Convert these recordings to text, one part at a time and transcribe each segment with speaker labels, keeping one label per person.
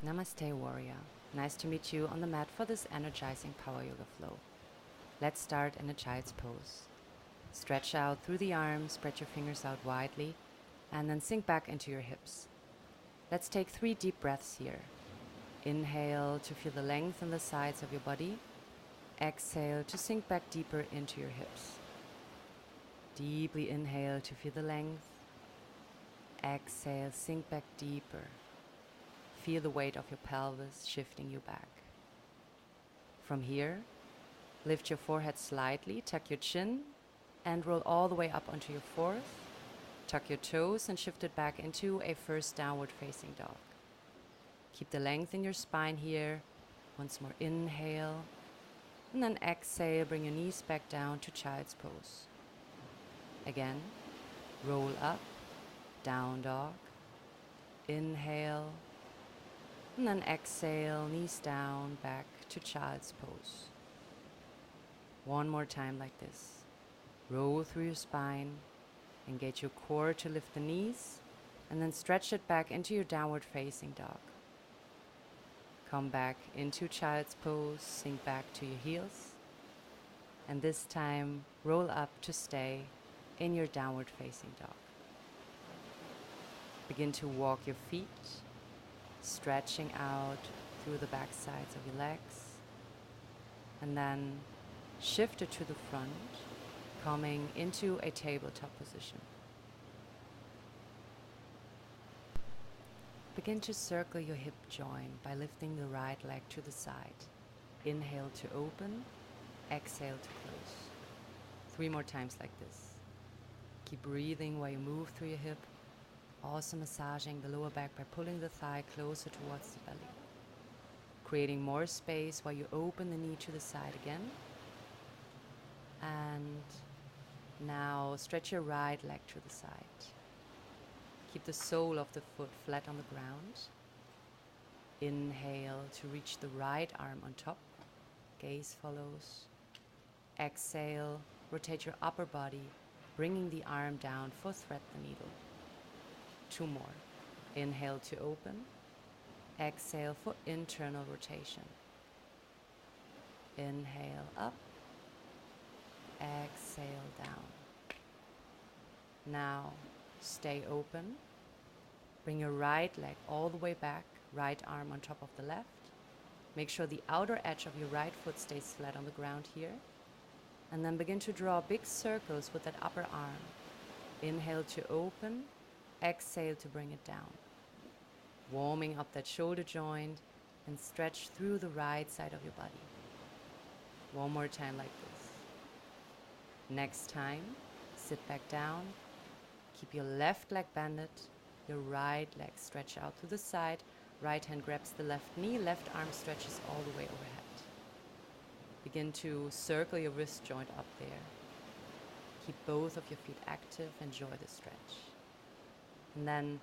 Speaker 1: Namaste, warrior. Nice to meet you on the mat for this energizing power yoga flow. Let's start in a child's pose. Stretch out through the arms, spread your fingers out widely, and then sink back into your hips. Let's take 3 deep breaths here. Inhale to feel the length in the sides of your body. Exhale to sink back deeper into your hips. Deeply inhale to feel the length. Exhale, sink back deeper. Feel the weight of your pelvis shifting you back. From here, lift your forehead slightly, tuck your chin, and roll all the way up onto your fourth. Tuck your toes and shift it back into a first downward facing dog. Keep the length in your spine here. Once more, inhale. And then exhale, bring your knees back down to child's pose. Again, roll up, down dog. Inhale. And then exhale, knees down, back to child's pose. One more time like this. Roll through your spine, engage your core to lift the knees, and then stretch it back into your downward facing dog. Come back into child's pose, sink back to your heels, and this time roll up to stay in your downward facing dog. Begin to walk your feet, stretching out through the back sides of your legs, and then shift it to the front, coming into a tabletop position. Begin to circle your hip joint by lifting the right leg to the side. Inhale to open, exhale to close. 3 more times like this. Keep breathing while you move through your hip, also massaging the lower back by pulling the thigh closer towards the belly. Creating more space while you open the knee to the side again. And now stretch your right leg to the side. Keep the sole of the foot flat on the ground. Inhale to reach the right arm on top. Gaze follows. Exhale, rotate your upper body, bringing the arm down for thread the needle. 2 more. Inhale to open. Exhale for internal rotation. Inhale up. Exhale down. Now stay open. Bring your right leg all the way back, right arm on top of the left. Make sure the outer edge of your right foot stays flat on the ground here. And then begin to draw big circles with that upper arm. Inhale to open. Exhale to bring it down. Warming up that shoulder joint and stretch through the right side of your body. One more time like this. Next time, sit back down. Keep your left leg bended, your right leg stretch out to the side. Right hand grabs the left knee, left arm stretches all the way overhead. Begin to circle your wrist joint up there. Keep both of your feet active, enjoy the stretch. And then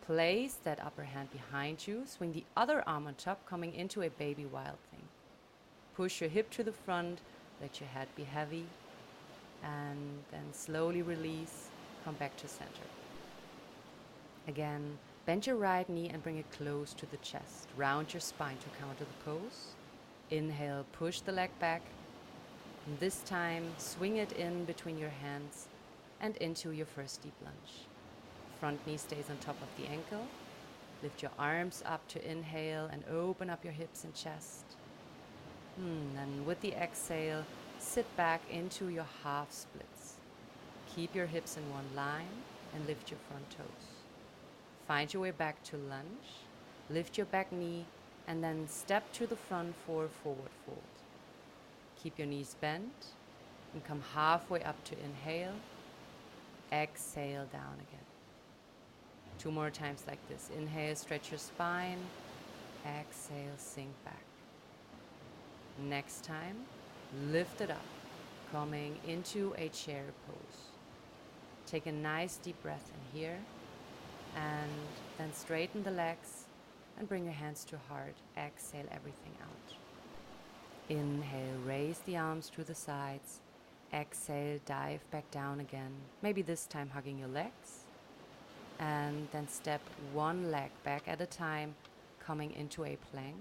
Speaker 1: place that upper hand behind you, swing the other arm on top, coming into a baby wild thing. Push your hip to the front, let your head be heavy, and then slowly release, come back to center. Again, bend your right knee and bring it close to the chest. Round your spine to counter the pose. Inhale, push the leg back. And this time, swing it in between your hands and into your first deep lunge. Front knee stays on top of the ankle. Lift your arms up to inhale and open up your hips and chest. Then with the exhale, sit back into your half splits. Keep your hips in one line and lift your front toes. Find your way back to lunge. Lift your back knee and then step to the front for forward fold. Keep your knees bent and come halfway up to inhale. Exhale down again. 2 more times like this. Inhale, stretch your spine. Exhale, sink back. Next time, lift it up, coming into a chair pose. Take a nice deep breath in here, and then straighten the legs and bring your hands to heart. Exhale everything out. Inhale, raise the arms to the sides. Exhale, dive back down again. Maybe this time hugging your legs. And then step one leg back at a time, coming into a plank.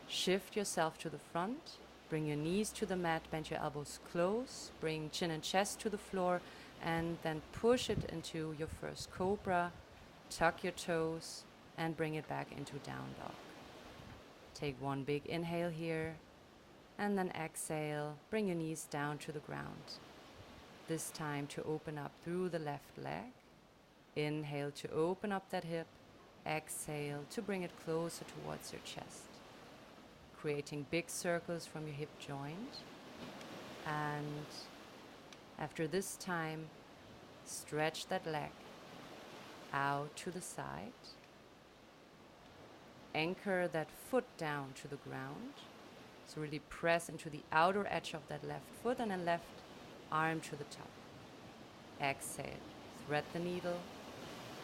Speaker 1: Shift yourself to the front. Bring your knees to the mat, bend your elbows close, bring chin and chest to the floor, and then push it into your first cobra. Tuck your toes and bring it back into down dog. Take one big inhale here, and then exhale. Bring your knees down to the ground. This time to open up through the left leg. Inhale to open up that hip. Exhale to bring it closer towards your chest. Creating big circles from your hip joint. And after this time, stretch that leg out to the side. Anchor that foot down to the ground. So really press into the outer edge of that left foot and then left arm to the top. Exhale, thread the needle.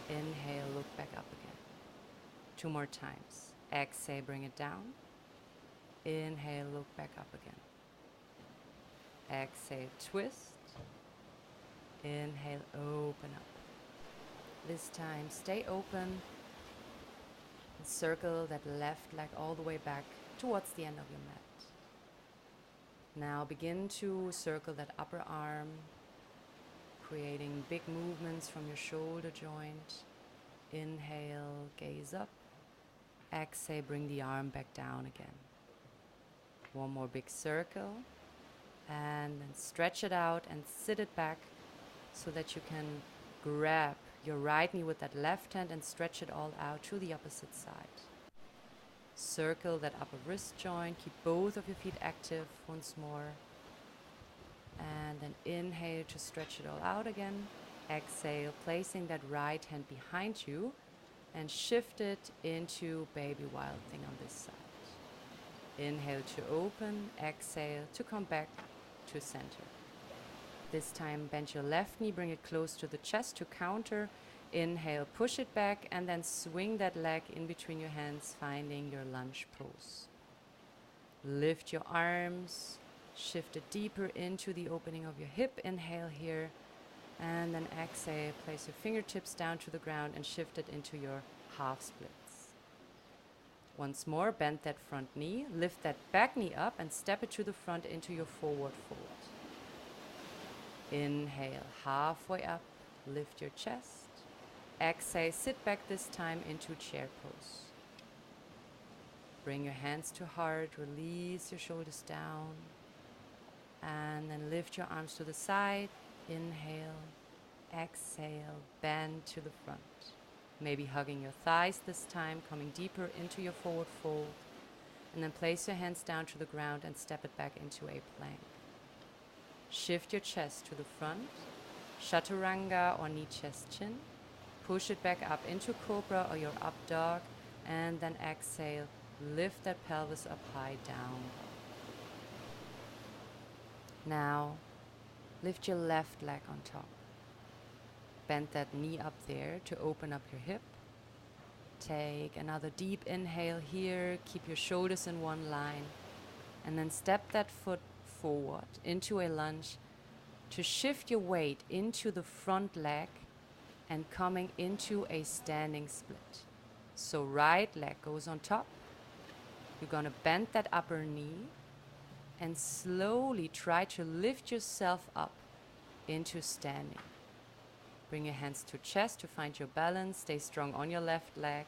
Speaker 1: Inhale, look back up again. 2 more times. Exhale, bring it down. Inhale, look back up again. Exhale, twist. Inhale, open up. This time, stay open. And circle that left leg all the way back towards the end of your mat. Now begin to circle that upper arm, creating big movements from your shoulder joint. Inhale, gaze up. Exhale, bring the arm back down again. One more big circle, and then stretch it out and sit it back so that you can grab your right knee with that left hand and stretch it all out to the opposite side. Circle that upper wrist joint, keep both of your feet active once more. And then inhale to stretch it all out again. Exhale, placing that right hand behind you and shift it into baby wild thing on this side. Inhale to open, exhale to come back to center. This time bend your left knee, bring it close to the chest to counter. Inhale, push it back and then swing that leg in between your hands, finding your lunge pose. Lift your arms, shift it deeper into the opening of your hip. Inhale here and then exhale, place your fingertips down to the ground and shift it into your half splits. Once more, bend that front knee, lift that back knee up and step it to the front into your forward fold. Inhale, halfway up, lift your chest. Exhale, sit back this time into chair pose. Bring your hands to heart, release your shoulders down. And then lift your arms to the side. Inhale, exhale, bend to the front. Maybe hugging your thighs this time, coming deeper into your forward fold. And then place your hands down to the ground and step it back into a plank. Shift your chest to the front, chaturanga or knee, chest, chin. Push it back up into cobra or your up dog, and then exhale, lift that pelvis up high, down. Now, lift your left leg on top. Bend that knee up there to open up your hip. Take another deep inhale here, keep your shoulders in one line, and then step that foot forward into a lunge to shift your weight into the front leg and coming into a standing split. So right leg goes on top. You're gonna bend that upper knee and slowly try to lift yourself up into standing. Bring your hands to chest to find your balance. Stay strong on your left leg.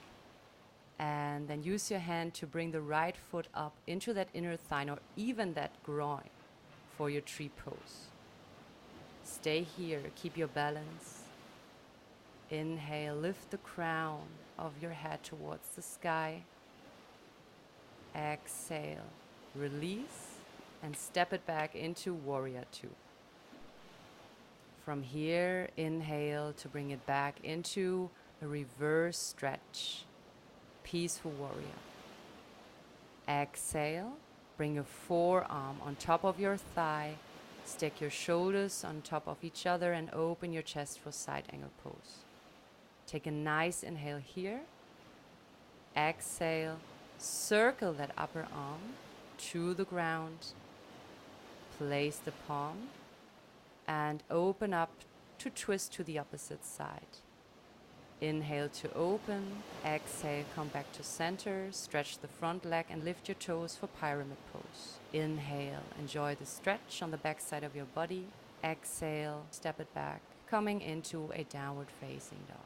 Speaker 1: And then use your hand to bring the right foot up into that inner thigh or even that groin for your tree pose. Stay here, keep your balance. Inhale, lift the crown of your head towards the sky. Exhale, release, and step it back into warrior two. From here, inhale to bring it back into a reverse stretch, peaceful warrior. Exhale, bring your forearm on top of your thigh, stack your shoulders on top of each other and open your chest for side angle pose. Take a nice inhale here. Exhale, circle that upper arm to the ground. Place the palm and open up to twist to the opposite side. Inhale to open. Exhale, come back to center. Stretch the front leg and lift your toes for pyramid pose. Inhale, enjoy the stretch on the back side of your body. Exhale, step it back, coming into a downward facing dog.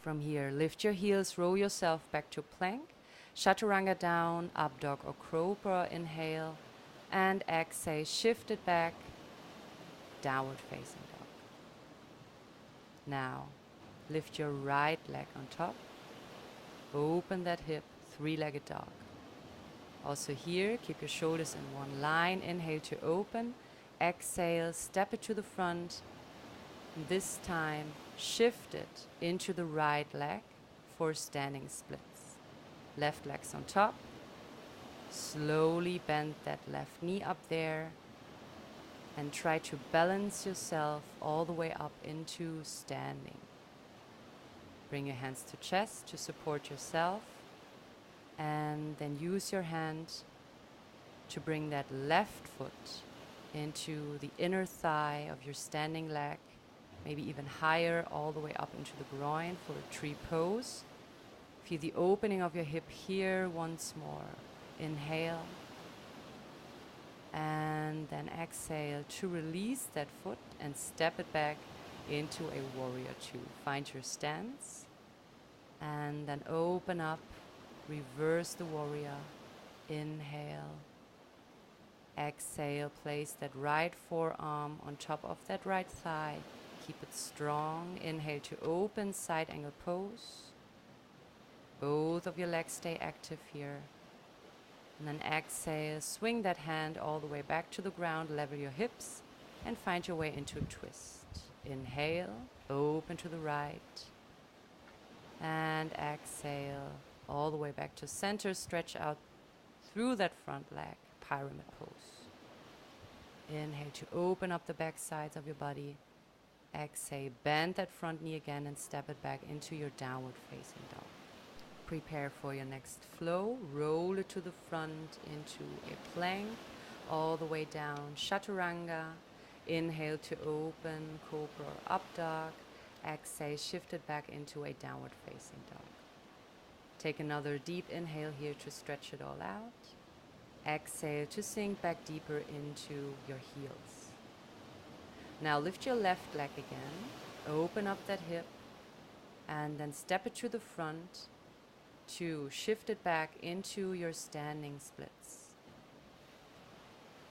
Speaker 1: From here, lift your heels, roll yourself back to plank. Chaturanga down, up dog or cobra. Inhale, and exhale, shift it back, downward facing dog. Now, lift your right leg on top. Open that hip, three-legged dog. Also here, keep your shoulders in one line. Inhale to open. Exhale, step it to the front. This time, shift it into the right leg for standing splits. Left leg's on top. Slowly bend that left knee up there. And try to balance yourself all the way up into standing. Bring your hands to chest to support yourself. And then use your hand to bring that left foot into the inner thigh of your standing leg, maybe even higher, all the way up into the groin for a tree pose. Feel the opening of your hip here once more. Inhale. And then exhale to release that foot and step it back into a warrior two. Find your stance. And then open up. Reverse the warrior. Inhale. Exhale, place that right forearm on top of that right thigh. Keep it strong. Inhale to open, side angle pose. Both of your legs stay active here. And then exhale, swing that hand all the way back to the ground, level your hips, and find your way into a twist. Inhale, open to the right. And exhale, all the way back to center, stretch out through that front leg, pyramid pose. Inhale to open up the back sides of your body. Exhale, bend that front knee again and step it back into your downward facing dog. Prepare for your next flow. Roll it to the front into a plank, all the way down, chaturanga. Inhale to open, cobra or up dog. Exhale, shift it back into a downward facing dog. Take another deep inhale here to stretch it all out. Exhale to sink back deeper into your heels. Now lift your left leg again, open up that hip, and then step it to the front to shift it back into your standing splits.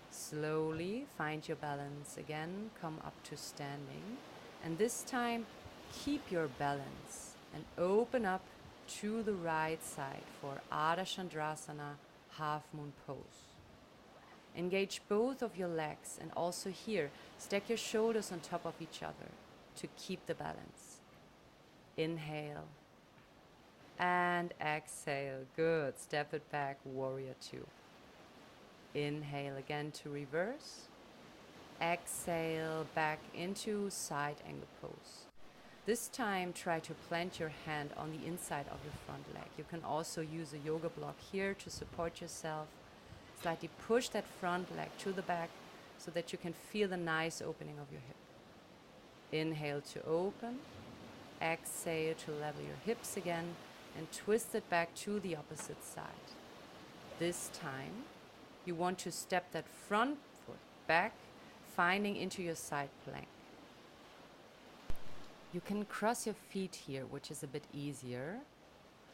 Speaker 1: Slowly find your balance again, come up to standing, and this time keep your balance and open up to the right side for Ardha Chandrasana, half moon pose. Engage both of your legs and also here, stack your shoulders on top of each other to keep the balance. Inhale and exhale. Good. Step it back, warrior two. Inhale again to reverse. Exhale back into side angle pose. This time try to plant your hand on the inside of your front leg. You can also use a yoga block here to support yourself. Slightly push that front leg to the back so that you can feel the nice opening of your hip. Inhale to open. Exhale to level your hips again and twist it back to the opposite side. This time you want to step that front foot back, finding into your side plank. You can cross your feet here, which is a bit easier.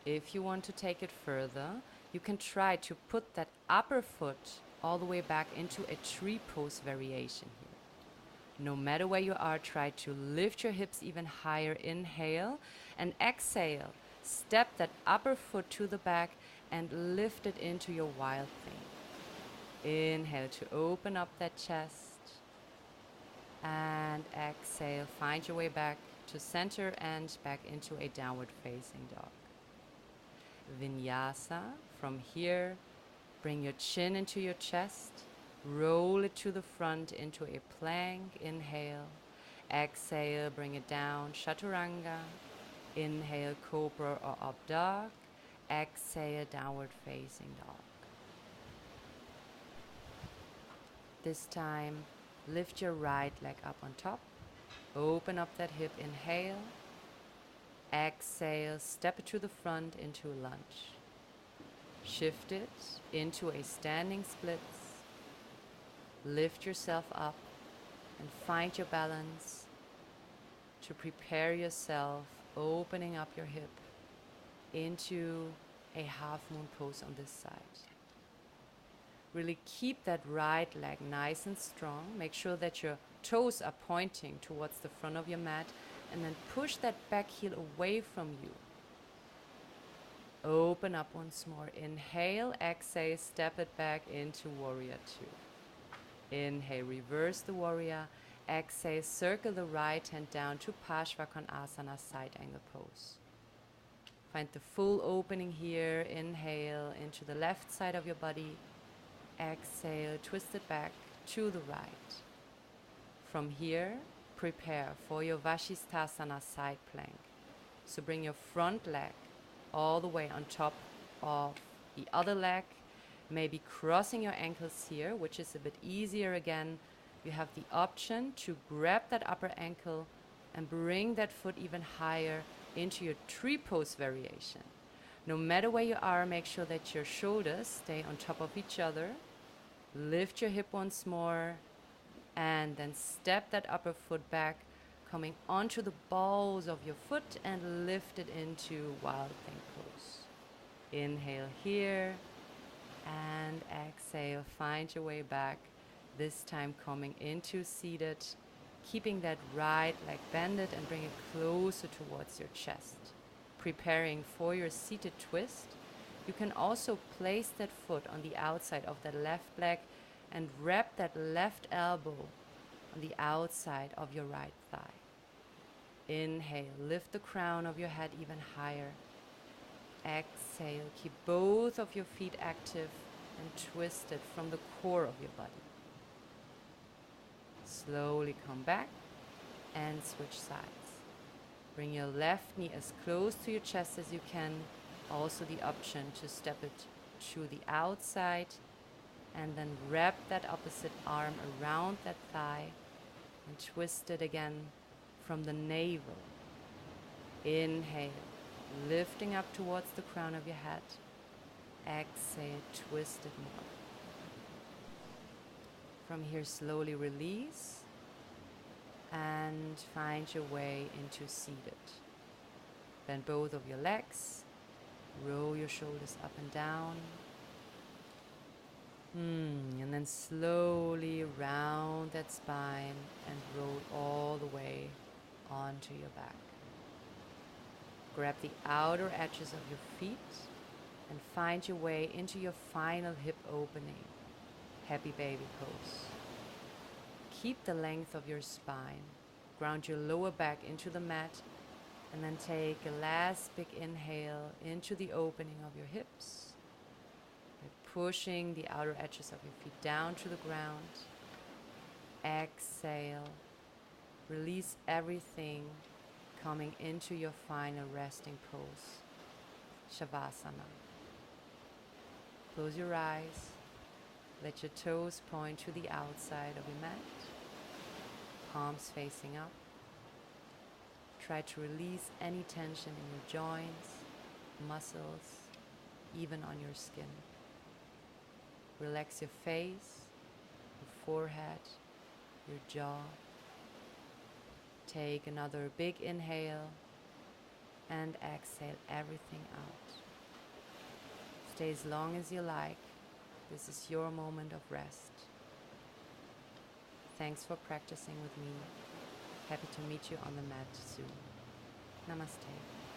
Speaker 1: If you want to take it further, you can try to put that upper foot all the way back into a tree pose variation here. No matter where you are, try to lift your hips even higher. Inhale and exhale. Step that upper foot to the back and lift it into your wild thing. Inhale to open up that chest. And exhale, find your way back to center and back into a downward facing dog. Vinyasa. From here, bring your chin into your chest. Roll it to the front into a plank. Inhale. Exhale, bring it down. Chaturanga. Inhale, cobra or up dog. Exhale, downward facing dog. This time, lift your right leg up on top. Open up that hip. Inhale. Exhale, step it to the front into a lunge. Shift it into a standing splits. Lift yourself up and find your balance to prepare yourself, opening up your hip into a half moon pose on this side. Really keep that right leg nice and strong. Make sure that your toes are pointing towards the front of your mat, and then push that back heel away from you. Open up once more. Inhale, exhale, step it back into warrior two. Inhale, reverse the warrior. Exhale, circle the right hand down to Parshvakonasana, side angle pose. Find the full opening here. Inhale into the left side of your body. Exhale, twist it back to the right. From here, prepare for your Vashisthasana side plank. So bring your front leg all the way on top of the other leg, maybe crossing your ankles here, which is a bit easier again. You have the option to grab that upper ankle and bring that foot even higher into your tree pose variation. No matter where you are, make sure that your shoulders stay on top of each other. Lift your hip once more, and then step that upper foot back, coming onto the balls of your foot and lift it into wild thing pose. Inhale here, and exhale, find your way back, this time coming into seated, keeping that right leg bended and bring it closer towards your chest. Preparing for your seated twist. You can also place that foot on the outside of that left leg and wrap that left elbow on the outside of your right thigh. Inhale, lift the crown of your head even higher. Exhale, keep both of your feet active and twisted from the core of your body. Slowly come back and switch sides. Bring your left knee as close to your chest as you can. Also the option to step it to the outside and then wrap that opposite arm around that thigh and twist it again from the navel. Inhale, lifting up towards the crown of your head. Exhale, twist it more. From here, slowly release and find your way into seated. Bend both of your legs. Roll your shoulders up and down. And then slowly round that spine and roll all the way onto your back. Grab the outer edges of your feet and find your way into your final hip opening. Happy baby pose. Keep the length of your spine. Ground your lower back into the mat. And then take a last big inhale into the opening of your hips. Pushing the outer edges of your feet down to the ground. Exhale. Release everything, coming into your final resting pose, Shavasana. Close your eyes. Let your toes point to the outside of your mat. Palms facing up. Try to release any tension in your joints, muscles, even on your skin. Relax your face, your forehead, your jaw. Take another big inhale and exhale everything out. Stay as long as you like. This is your moment of rest. Thanks for practicing with me. Happy to meet you on the mat soon. Namaste.